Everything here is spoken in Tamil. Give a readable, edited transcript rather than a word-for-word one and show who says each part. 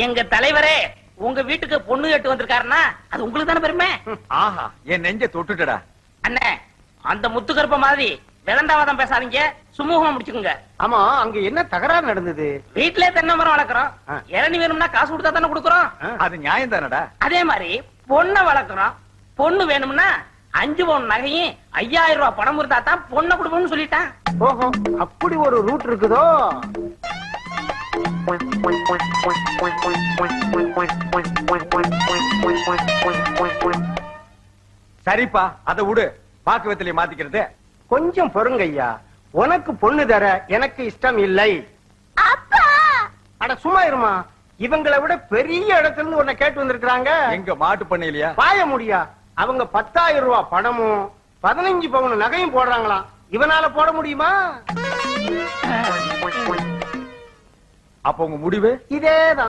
Speaker 1: எங்க தலைவரே உங்க வீட்டுக்கு பொண்ணு கேட்டு வந்திருக்காருன்னா அது உங்களுக்கு தானே பெருமை.
Speaker 2: ஆஹா, என் நெஞ்ச தொட்டுட்டடா.
Speaker 1: அண்ணே, அந்த முத்துக்கருப்ப மாதிரி விளண்டாவாதம் பேசாதீங்க, சுமூகமா முடிச்சுக்குங்க.
Speaker 3: ஆமா, அங்க என்ன தகராறு நடந்தது?
Speaker 1: வீட்லயே தென்னை மரம் வளர்க்குறோம், இளநீ வேணும்னா காசு கொடுத்தா தானே கொடுக்குறோம்.
Speaker 2: அது நியாயம் தானடா.
Speaker 1: அதே மாதிரி பொண்ணை வளர்க்குறோம், பொண்ணு வேணும்னா 5 பவுன் நகையும் 5000 ரூபாய் பணம் இருந்தா தான் பொண்ணை கொடுப்போம்னு சொல்லிட்டான்.
Speaker 3: ஓஹோ, அப்படி ஒரு ரூட் இருக்குதோ?
Speaker 2: சரிப்பா, அத விடு. பாக்கு வெத்திலைய மாத்திக்கிறது.
Speaker 3: கொஞ்சம் பொறுங்க ஐயா, உனக்கு பொண்ணு தர எனக்கு இஷ்டம் இல்லை. அட சும்மா இருமா, இவங்களை விட பெரிய இடத்துல இருந்து உன்னை கேட்டு வந்திருக்காங்க.
Speaker 2: எங்க மாட்டு பண்ண இல்லையா?
Speaker 3: பாய முடியா, அவங்க 10,000 ரூபாய் பணமும் 15 பவுன் நகையும் போடுறாங்களாம். இவனால போட முடியுமா?
Speaker 2: அப்ப உங்க முடிவு
Speaker 3: இதேதான்.